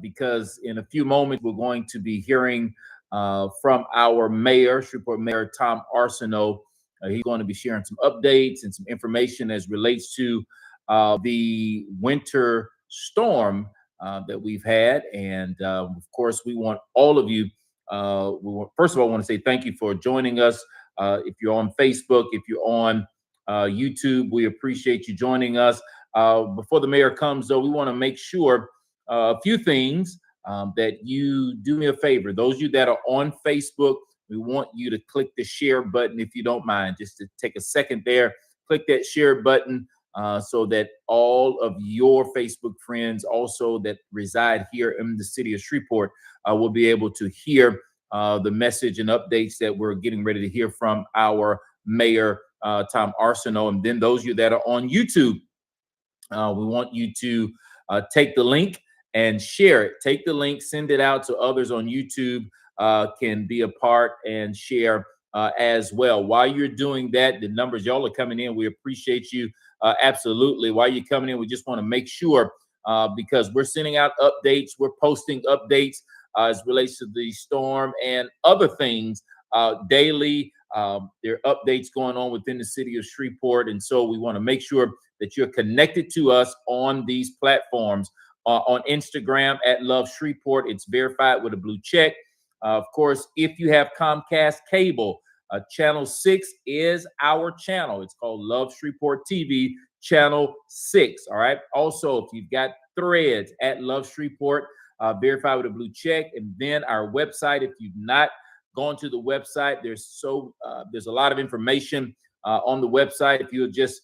because in a few moments we're going to be hearing from our mayor, Shreveport Mayor Tom Arceneaux. He's going to be sharing some updates and some information as relates to the winter storm that we've had. And of course, we want all of you. First of all, I want to say thank you for joining us. If you're on Facebook, if you're on YouTube, we appreciate you joining us. Before the mayor comes, though, we want to make sure a few things that you do me a favor. Those of you that are on Facebook, we want you to click the share button if you don't mind. Just to take a second there, click that share button so that all of your Facebook friends also that reside here in the city of Shreveport will be able to hear the message and updates that we're getting ready to hear from our mayor, Tom Arceneaux. And then those of you that are on YouTube, we want you to take the link and share it. Take the link, send it out so others on YouTube can be a part and share as well. While you're doing that, the numbers y'all are coming in, we appreciate you absolutely. While you're coming in, we just want to make sure because we're sending out updates, we're posting updates as relates to the storm and other things daily. There are updates going on within the city of Shreveport, and so we want to make sure that you're connected to us on these platforms. On Instagram at Love Shreveport, it's verified with a blue check. Of course, if you have Comcast cable, channel 6 is our channel. It's called Love Shreveport TV, channel 6. All right. Also, if you've got Threads at Love Shreveport, verified with a blue check, and then our website. If you've not gone to the website, there's a lot of information on the website. If you'll just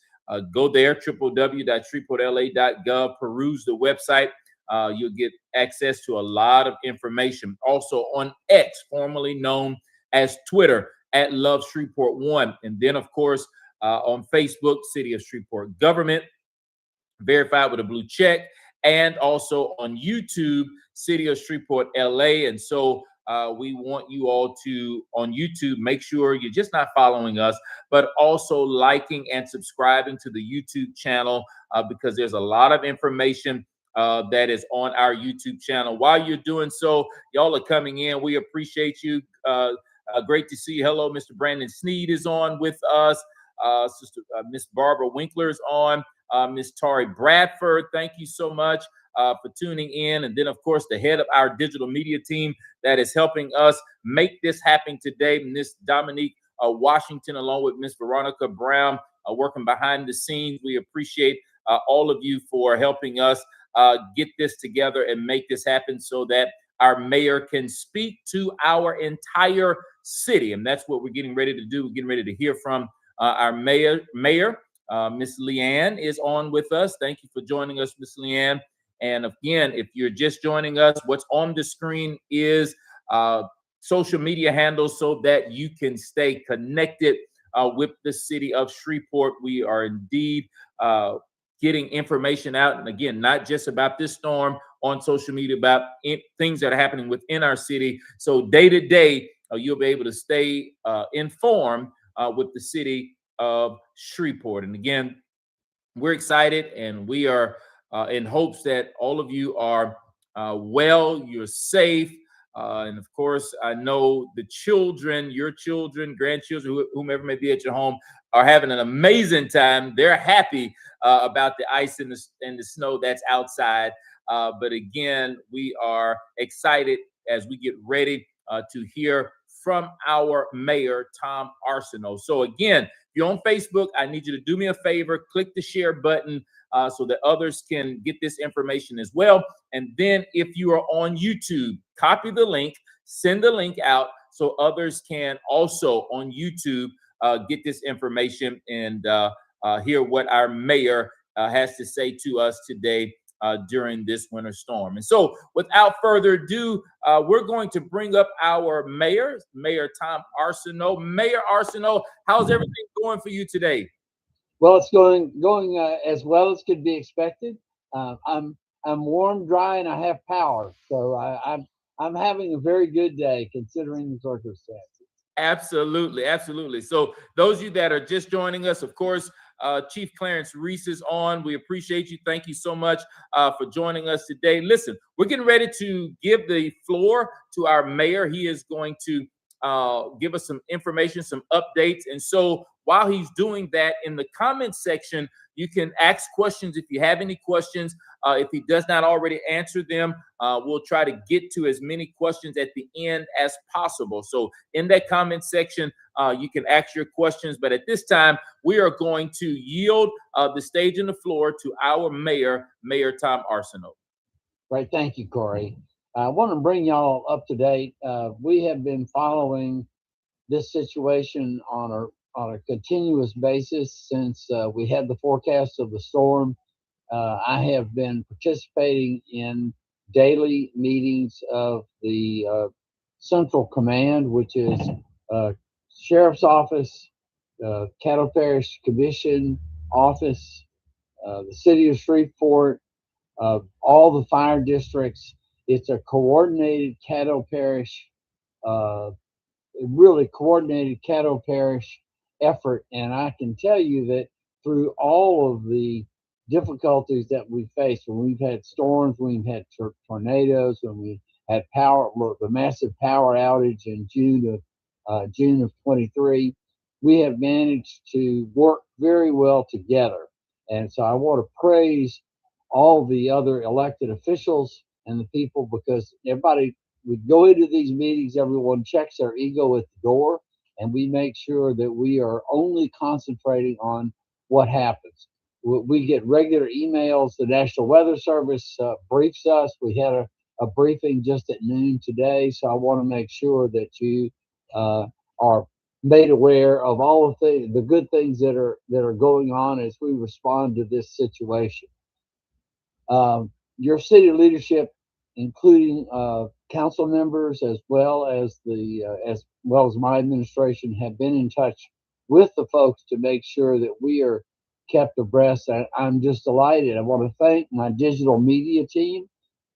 go there, www.shreveportla.gov, peruse the website. You'll get access to a lot of information. Also on X, formerly known as Twitter, at Love Shreveport 1. And then, of course, on Facebook, City of Shreveport Government, verified with a blue check. And also on YouTube, City of Shreveport LA. And so we want you all to, on YouTube, make sure you're just not following us, but also liking and subscribing to the YouTube channel because there's a lot of information that is on our YouTube channel. While you're doing so, y'all are coming in. We appreciate you. Great to see you. Hello, Mr. Brandon Sneed is on with us. Sister Miss Barbara Winkler is on. Miss Tari Bradford, thank you so much for tuning in. And then, of course, the head of our digital media team that is helping us make this happen today, Miss Dominique Washington, along with Miss Veronica Brown, working behind the scenes. We appreciate all of you for helping us get this together and make this happen so that our mayor can speak to our entire city. And that's what we're getting ready to do. We're getting ready to hear from our mayor. Miss Leanne is on with us. Thank you for joining us, Miss Leanne. And again, if you're just joining us, what's on the screen is social media handles so that you can stay connected with the city of Shreveport. We are indeed getting information out. And again, not just about this storm on social media, about things that are happening within our city. So day to day, you'll be able to stay informed with the city of Shreveport. And again, we're excited and we are in hopes that all of you are well, you're safe. And of course, I know the children, your children, grandchildren, whomever may be at your home, are having an amazing time. They're happy about the ice and the snow that's outside. But again, we are excited as we get ready to hear from our mayor, Tom Arceneaux. So again, if you're on Facebook, I need you to do me a favor, click the share button so that others can get this information as well. And then if you are on YouTube, copy the link, send the link out so others can also on YouTube get this information and hear what our mayor has to say to us today during this winter storm. And so without further ado, we're going to bring up our mayor, Mayor Tom Arceneaux. Mayor Arceneaux, how's everything going for you today? Well, it's going as well as could be expected. I'm warm, dry, and I have power, so I'm having a very good day considering the circumstances. Absolutely, absolutely. So those of you that are just joining us, of course, Chief Clarence Reese is on. We appreciate you. Thank you so much for joining us today. Listen, we're getting ready to give the floor to our mayor. He is going to give us some information, some updates. And so while he's doing that, in the comments section, you can ask questions if you have any questions. If he does not already answer them, we'll try to get to as many questions at the end as possible. So in that comment section, you can ask your questions. But at this time, we are going to yield the stage and the floor to our mayor, Mayor Tom Arceneaux. Right. Thank you, Corey. I want to bring y'all up to date. We have been following this situation on a continuous basis since we had the forecast of the storm. I have been participating in daily meetings of the Central Command, which is Sheriff's Office, Cattle Parish Commission Office, the City of Shreveport, all the fire districts. It's a coordinated cattle parish, really coordinated cattle parish effort. And I can tell you that through all of the difficulties that we faced, when we've had storms, we've had tornadoes, when we had the massive power outage in June of 23, we have managed to work very well together. And so I want to praise all the other elected officials and the people, because everybody, we go into these meetings, everyone checks their ego at the door, and we make sure that we are only concentrating on what happens. We get regular emails. The National Weather Service briefs us. We had a briefing just at noon today, so I want to make sure that you are made aware of all the good things that are going on as we respond to this situation. Your city leadership, including council members as well as my administration, have been in touch with the folks to make sure that we are kept abreast. I'm just delighted. I want to thank my digital media team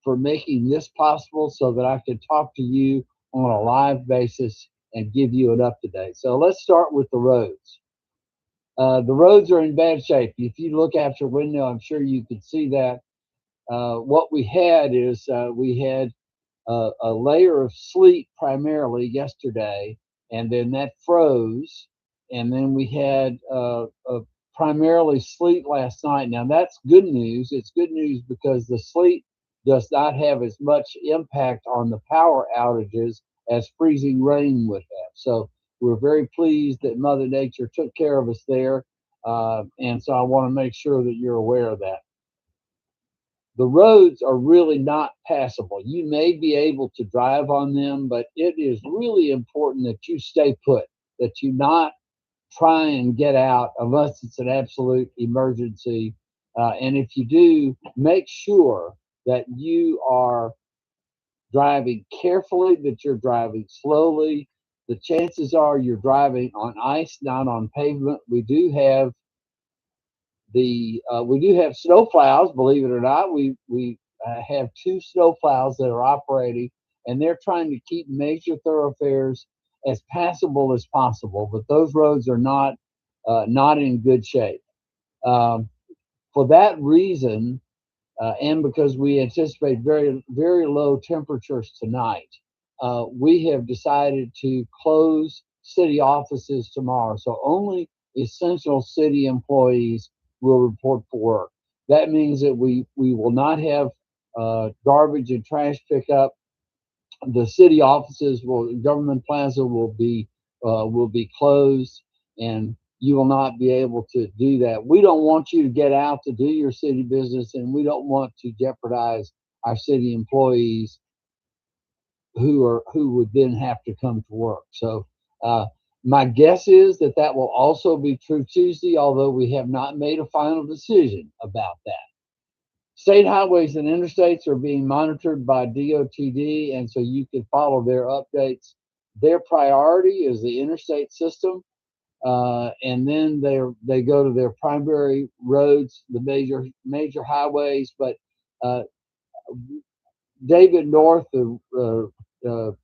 for making this possible so that I can talk to you on a live basis and give you an up-to-date. So let's start with the roads. The roads are in bad shape. If you look out your window, I'm sure you could see that. What we had is we had a layer of sleet primarily yesterday, and then that froze, and then we had primarily sleet last night. Now that's good news. It's good news because the sleet does not have as much impact on the power outages as freezing rain would have. So we're very pleased that Mother Nature took care of us there, and so I want to make sure that you're aware of that. The roads are really not passable. You may be able to drive on them, but it is really important that you stay put, that you not try and get out unless it's an absolute emergency. And if you do, make sure that you are driving carefully, that you're driving slowly. The chances are you're driving on ice, not on pavement. We do have snow plows, believe it or not. We have 2 snow plows that are operating, and they're trying to keep major thoroughfares as passable as possible. But those roads are not in good shape. For that reason, and because we anticipate very, very low temperatures tonight, we have decided to close city offices tomorrow. So only essential city employees will report for work. That means that we will not have garbage and trash pickup. The city offices Government Plaza will be closed, and you will not be able to do that. We don't want you to get out to do your city business, and we don't want to jeopardize our city employees who would then have to come to work. So my guess is that will also be true Tuesday, although we have not made a final decision about that. State highways and interstates are being monitored by DOTD, and so you can follow their updates. Their priority is the interstate system, and then they go to their primary roads, the major highways. But David North, the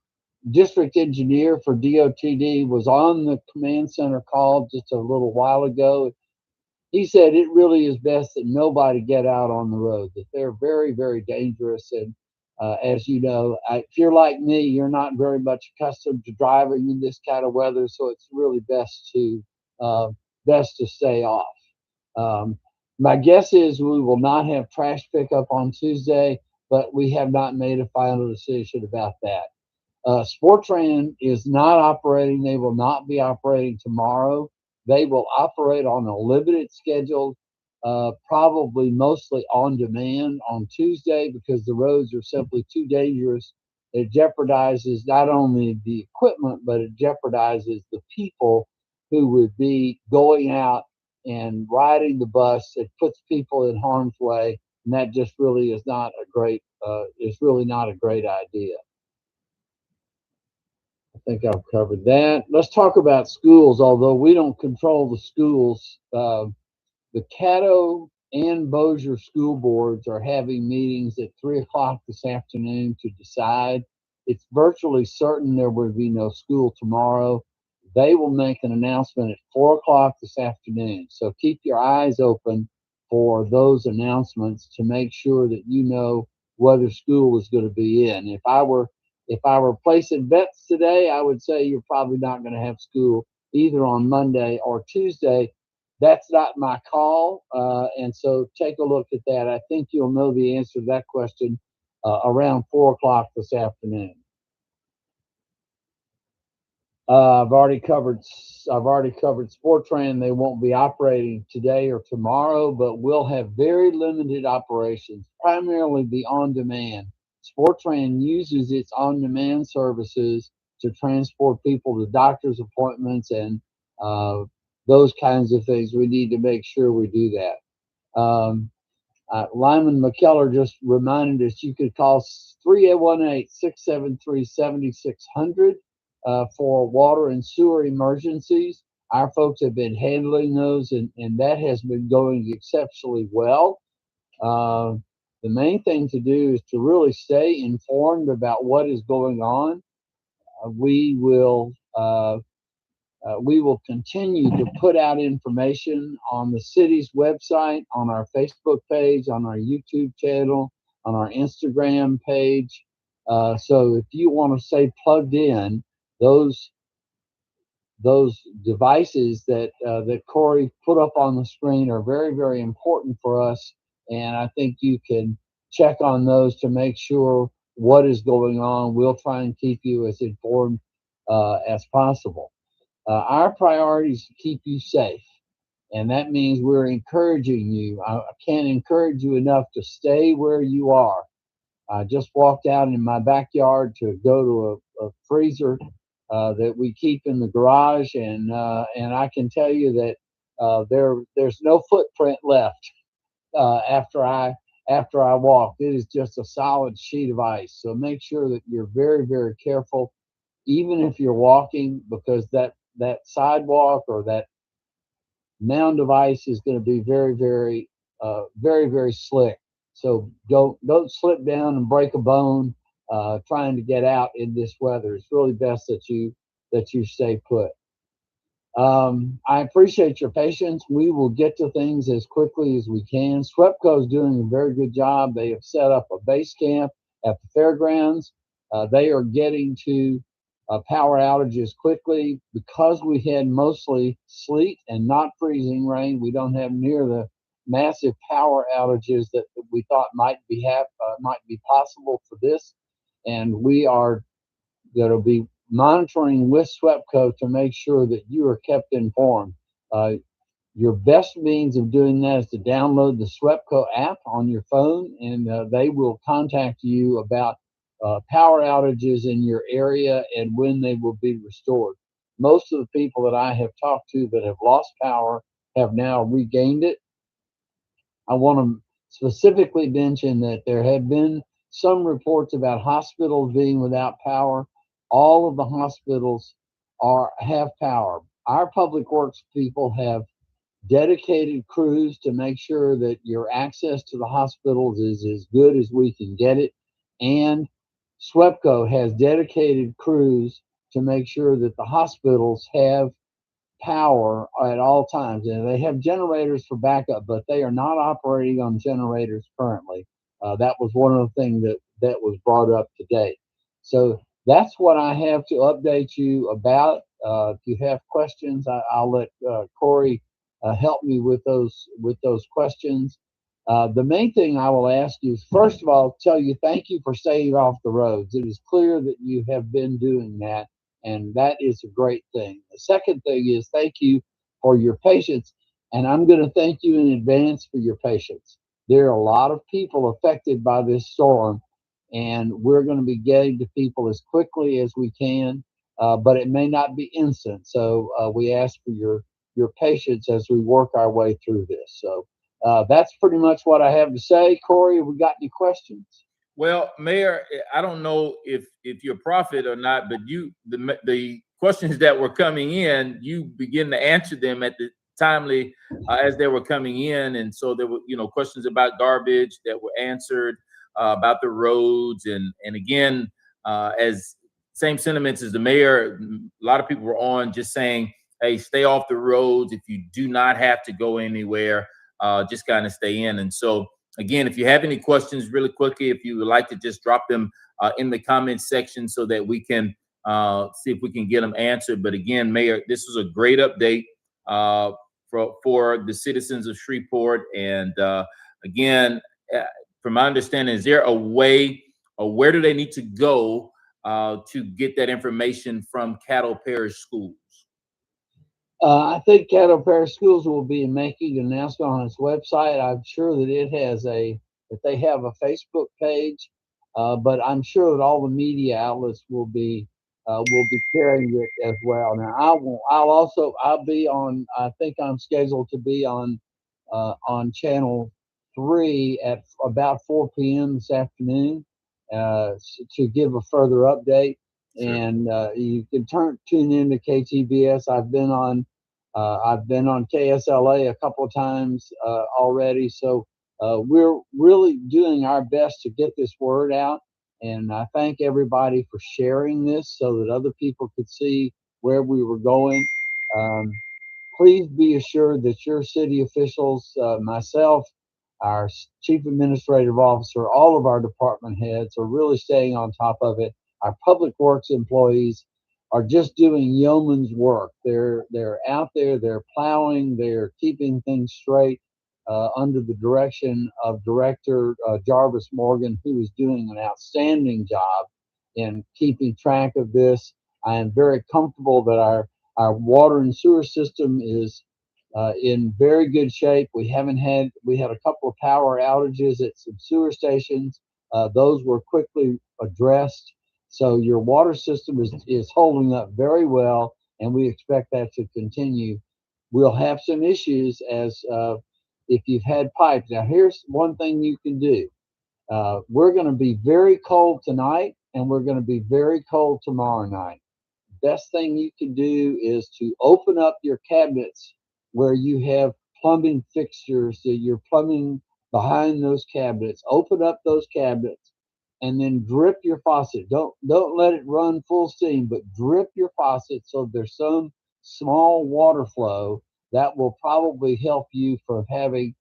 district engineer for DOTD, was on the command center call just a little while ago. he said it really is best that nobody get out on the road, that they're very, very dangerous. And as you know, if you're like me, you're not very much accustomed to driving in this kind of weather, so it's really uh, best to stay off. Um, my guess is we will not have trash pickup on Tuesday, but we have not made a final decision about that. Sportran is not operating. They will not be operating tomorrow. They will operate on a limited schedule, probably mostly on demand on Tuesday because the roads are simply too dangerous. It jeopardizes not only the equipment, but it jeopardizes the people who would be going out and riding the bus. It puts people in harm's way, and that just really is not a great is really not a great idea. I think I've covered that. Let's talk about schools. Although we don't control the schools, the Caddo and Bossier school boards are having meetings at 3 o'clock this afternoon to decide. It's virtually certain there will be no school tomorrow. They will make an announcement at 4 o'clock this afternoon. So keep your eyes open for those announcements to make sure that you know whether school is going to be in. If I were placing bets today, I would say you're probably not going to have school either on Monday or Tuesday. That's not my call, and so take a look at that. I think you'll know the answer to that question around 4 o'clock this afternoon. I've already covered. I've already covered Sportran. They won't be operating today or tomorrow, but we'll have very limited operations, primarily be on demand. Sportran uses its on demand services to transport people to doctor's appointments and uh, those kinds of things. We need to make sure we do that. Lyman McKellar just reminded us you could call 318-673-7600 for water and sewer emergencies. Our folks have been handling those, and that has been going exceptionally well. Uh, the main thing to do is to really stay informed about what is going on. Uh, we will uh, we will continue to put out information on the city's website, on our Facebook page, on our YouTube channel, on our Instagram page. So if you want to stay plugged in, those those devices that Corey put up on the screen are very, very important for us. And I think you can check on those to make sure what is going on. We'll try and keep you as informed as possible. Our priority is to keep you safe, and that means we're encouraging you. I can't encourage you enough to stay where you are. I just walked out in my backyard to go to a freezer that we keep in the garage, and I can tell you that there's no footprint left after I walked. It is just a solid sheet of ice. So make sure that you're very, very careful, even if you're walking, because that sidewalk or that mound of ice is going to be very, very, very, very slick. So don't slip down and break a bone trying to get out in this weather. It's really best that you stay put. I appreciate your patience. We will get to things as quickly as we can. SWEPCO is doing a very good job. They have set up a base camp at the fairgrounds. They are getting to power outages quickly because we had mostly sleet and not freezing rain. We don't have near the massive power outages that we thought might be possible for this, and we are going to be monitoring with SWEPCO to make sure that you are kept informed. Uh, your best means of doing that is to download the SWEPCO app on your phone, and they will contact you about power outages in your area and when they will be restored. Most of the people that I have talked to that have lost power have now regained it. I want to specifically mention that there have been some reports about hospitals being without power. All of the hospitals have power. Our public works people have dedicated crews to make sure that your access to the hospitals is as good as we can get it. And SWEPCO has dedicated crews to make sure that the hospitals have power at all times. And they have generators for backup, but they are not operating on generators currently. That was one of the things that was brought up today. So that's what I have to update you about. If you have questions, I'll let Corey help me with those questions. The main thing I will ask you is, first of all, tell you thank you for staying off the roads. It is clear that you have been doing that, and that is a great thing. The second thing is thank you for your patience, and I'm going to thank you in advance for your patience. There are a lot of people affected by this storm, and we're going to be getting to people as quickly as we can, but it may not be instant. So we ask for your patience as we work our way through this. So that's pretty much what I have to say. Corey, have we got any questions? Well, Mayor, I don't know if you're a prophet or not, but the questions that were coming in, you begin to answer them at the timely as they were coming in, and so there were questions about garbage that were answered, about the roads, and again, as same sentiments as the mayor. A lot of people were on just saying, "Hey, stay off the roads. If you do not have to go anywhere, just kind of stay in." And so, again, if you have any questions really quickly, if you would like to just drop them in the comments section so that we can see if we can get them answered. But again, Mayor, this was a great update for the citizens of Shreveport. And again, from my understanding, is there a way, or where do they need to go to get that information from Caddo Parish Schools? I think Caddo Parish Schools will be making an announcement on its website. I'm sure that that they have a Facebook page, but I'm sure that all the media outlets will be carrying it as well. Now, I'll be on. I think I'm scheduled to be on Channel 3 at about 4 p.m. this afternoon to give a further update. Sure. And you can tune in to KTBS. I've been on KSLA a couple of times already. So we're really doing our best to get this word out. And I thank everybody for sharing this so that other people could see where we were going. Please be assured that your city officials, myself, our chief administrative officer, all of our department heads are really staying on top of it. Our public works employees are just doing yeoman's work. They're out there, they're plowing, they're keeping things straight under the direction of Director Jarvis Morgan, who is doing an outstanding job in keeping track of this. I am very comfortable that our water and sewer system is in very good shape. We had a couple of power outages at some sewer stations. Those were quickly addressed. So your water system is holding up very well, and we expect that to continue. We'll have some issues as if you've had pipes. Now, here's one thing you can do. We're going to be very cold tonight, and we're going to be very cold tomorrow night. Best thing you can do is to open up your cabinets where you have plumbing fixtures, that you're plumbing behind those cabinets. Open up those cabinets and then drip your faucet. Don't let it run full steam, but drip your faucet so there's some small water flow. That will probably help you from having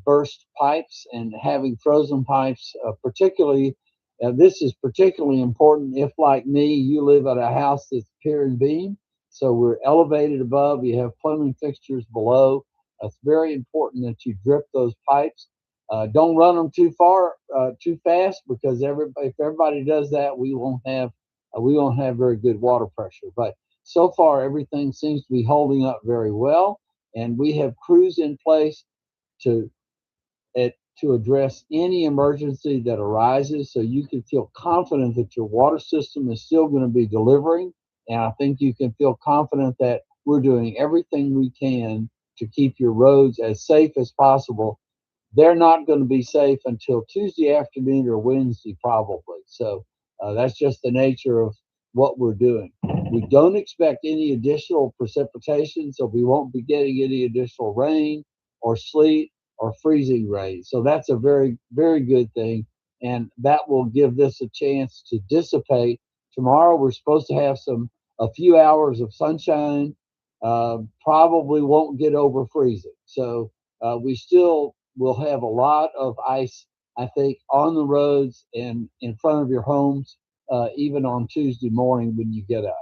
burst pipes and having frozen pipes, particularly. This is particularly important if, like me, you live at a house that's pier and beam. So we're elevated above, you have plumbing fixtures below. It's very important that you drip those pipes. Don't run them too fast, because if everybody does that, we won't have very good water pressure. But so far, everything seems to be holding up very well, and we have crews in place to address any emergency that arises, so you can feel confident that your water system is still going to be delivering. And I think you can feel confident that we're doing everything we can to keep your roads as safe as possible. They're not going to be safe until Tuesday afternoon or Wednesday, probably. So that's just the nature of what we're doing. We don't expect any additional precipitation, so we won't be getting any additional rain or sleet or freezing rain. So that's a very, very good thing. And that will give this a chance to dissipate. Tomorrow, we're supposed to have a few hours of sunshine. probably won't get over freezing. So we still will have a lot of ice, I think, on the roads and in front of your homes, even on Tuesday morning when you get up.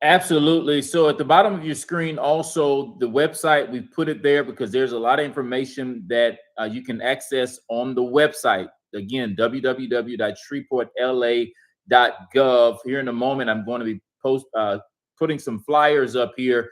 Absolutely. So at the bottom of your screen, also the website, we put it there because there's a lot of information that you can access on the website. Again, www.shreveportla.gov. Here in a moment, I'm going to be putting some flyers up here,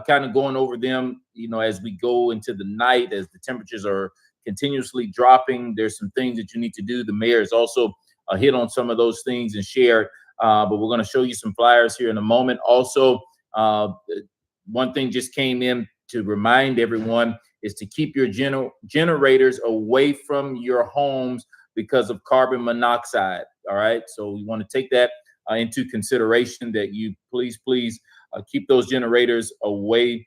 kind of going over them, as we go into the night, as the temperatures are continuously dropping. There's some things that you need to do. The mayor has also hit on some of those things and shared. But we're going to show you some flyers here in a moment. Also, one thing just came in to remind everyone is to keep your generators away from your homes because of carbon monoxide. All right. So we want to take that into consideration, that you please keep those generators away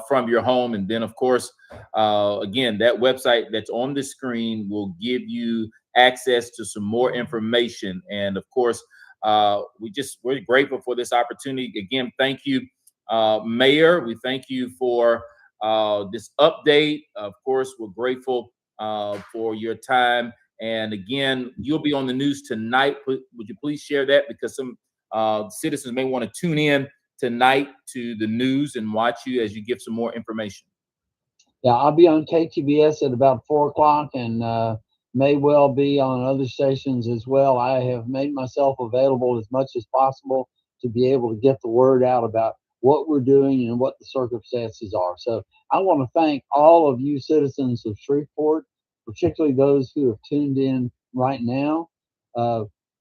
from your home. And then, of course, again, that website that's on the screen will give you access to some more information. And of course, we're grateful for this opportunity. Again, thank you, Mayor. We thank you for this update. Of course, we're grateful for your time. And again, you'll be on the news tonight. Would you please share that? Because some citizens may want to tune in tonight to the news and watch you as you give some more information. Yeah, I'll be on KTBS at about 4 o'clock and may well be on other stations as well. I have made myself available as much as possible to be able to get the word out about what we're doing and what the circumstances are. So I want to thank all of you citizens of Shreveport, particularly those who have tuned in right now.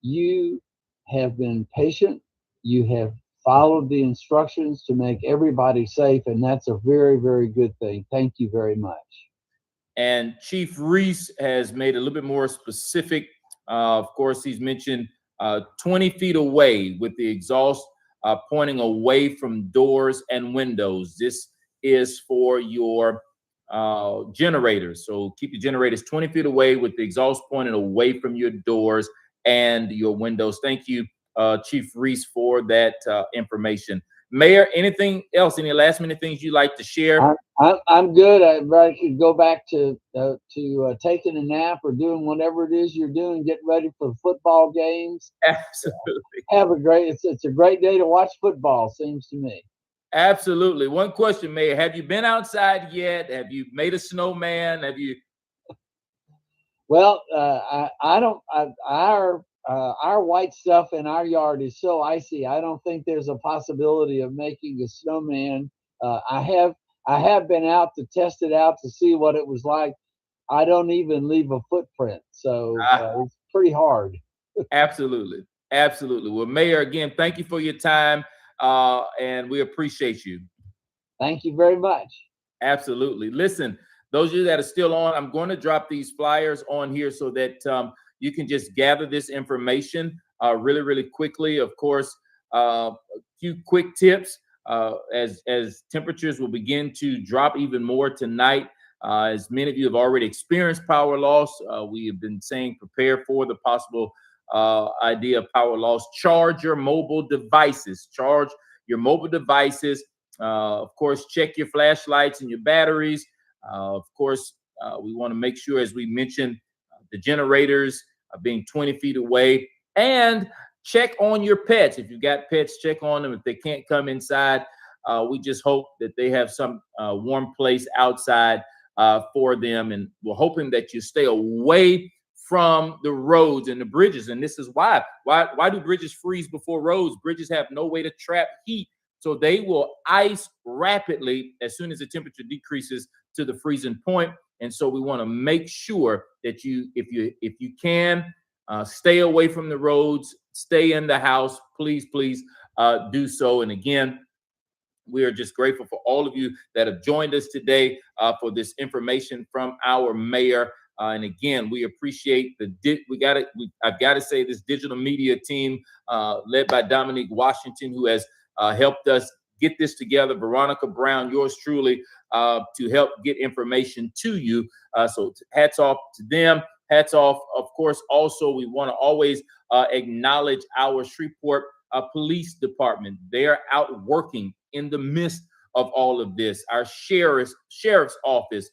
You have been patient. You have followed the instructions to make everybody safe, and that's a very, very good thing. Thank you very much. And Chief Reese has made a little bit more specific. Of course, he's mentioned 20 feet away with the exhaust pointing away from doors and windows. This is for your generators. So keep your generators 20 feet away with the exhaust pointed away from your doors and your windows. Thank you, Chief Reese, for that information. Mayor, anything else? Any last minute things you'd like to share? I'm good. I could go back to taking a nap or doing whatever it is you're doing. Get ready for the football games. Absolutely. Have a great. It's a great day to watch football. Seems to me. Absolutely. One question, Mayor: have you been outside yet? Have you made a snowman? Have you? Well, I don't. Our white stuff in our yard is so icy. I don't think there's a possibility of making a snowman. I have been out to test it out to see what it was like. I don't even leave a footprint, so it's pretty hard. Absolutely. Absolutely. Well, Mayor, again, thank you for your time, and we appreciate you. Thank you very much. Absolutely. Listen, those of you that are still on, I'm going to drop these flyers on here so that you can just gather this information really, really quickly. Of course, a few quick tips as temperatures will begin to drop even more tonight. As many of you have already experienced power loss, we have been saying prepare for the possible idea of power loss. Charge your mobile devices. Charge your mobile devices. Of course, check your flashlights and your batteries. Of course, we want to make sure, as we mentioned, the generators being 20 feet away, and check on your pets. If you've got pets, check on them. If they can't come inside, we just hope that they have some warm place outside for them. And we're hoping that you stay away from the roads and the bridges. And this is why do bridges freeze before roads? Bridges have no way to trap heat. So they will ice rapidly as soon as the temperature decreases to the freezing point. And so we want to make sure that if you can, stay away from the roads, stay in the house, please do so. And again, we are just grateful for all of you that have joined us today for this information from our mayor. And again, we appreciate I've got to say, this digital media team led by Dominique Washington, who has helped us get this together. Veronica Brown, yours truly, to help get information to you. So hats off to them. Hats off, of course. Also, we want to always acknowledge our Shreveport Police Department. They're out working in the midst of all of this. Our sheriff's office,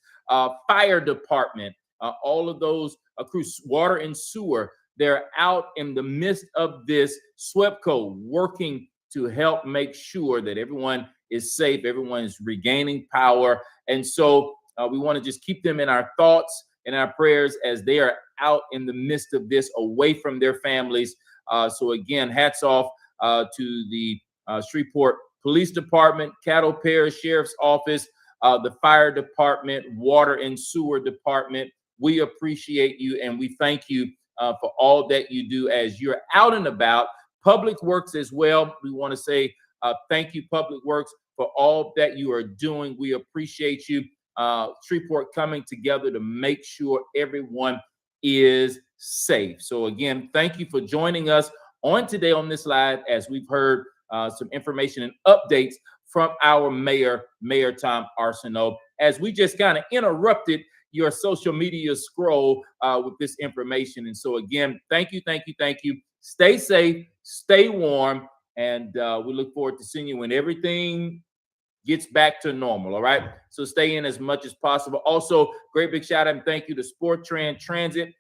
fire department, all of those crews, water and sewer, they're out in the midst of this. SWEPCO working to help make sure that everyone is safe, everyone is regaining power. And so we want to just keep them in our thoughts and our prayers as they are out in the midst of this, away from their families. So again, hats off to the Shreveport Police Department, Caddo Parish Sheriff's Office, the Fire Department, Water and Sewer Department. We appreciate you and we thank you for all that you do as you're out and about. Public Works as well. We want to say thank you, Public Works, for all that you are doing. We appreciate you, Shreveport, coming together to make sure everyone is safe. So again, thank you for joining us on today on this live as we've heard some information and updates from our mayor, Mayor Tom Arceneaux, as we just kind of interrupted your social media scroll with this information. And so again, thank you, thank you, thank you. Stay safe, stay warm, and we look forward to seeing you when everything gets back to normal. All right. So stay in as much as possible. Also, great big shout out and thank you to Sport Transit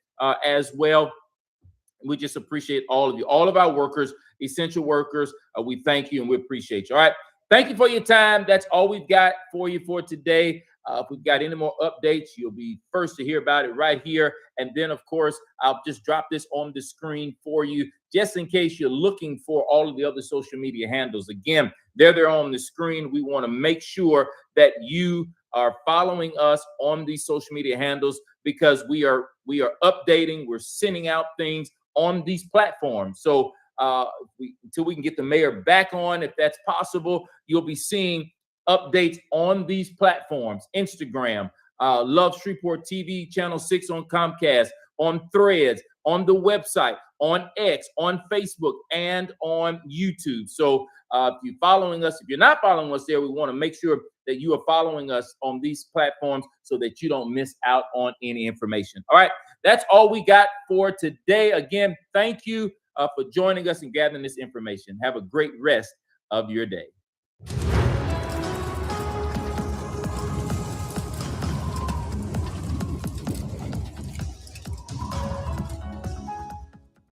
as well. We just appreciate all of you, all of our workers, essential workers. We thank you and we appreciate you. All right. Thank you for your time. That's all we've got for you for today. If we've got any more updates, you'll be first to hear about it right here. And then, of course, I'll just drop this on the screen for you, just in case you're looking for all of the other social media handles. Again, they're there on the screen. We want to make sure that you are following us on these social media handles because we are updating, we're sending out things on these platforms. So until we can get the mayor back on, if that's possible, you'll be seeing updates on these platforms: Instagram, Love Shreveport TV, Channel 6 on Comcast, on Threads, on the website, on X, on Facebook, and on YouTube. So if you're following us, if you're not following us there, we want to make sure that you are following us on these platforms so that you don't miss out on any information. All right, that's all we got for today. Again, thank you for joining us and gathering this information. Have a great rest of your day.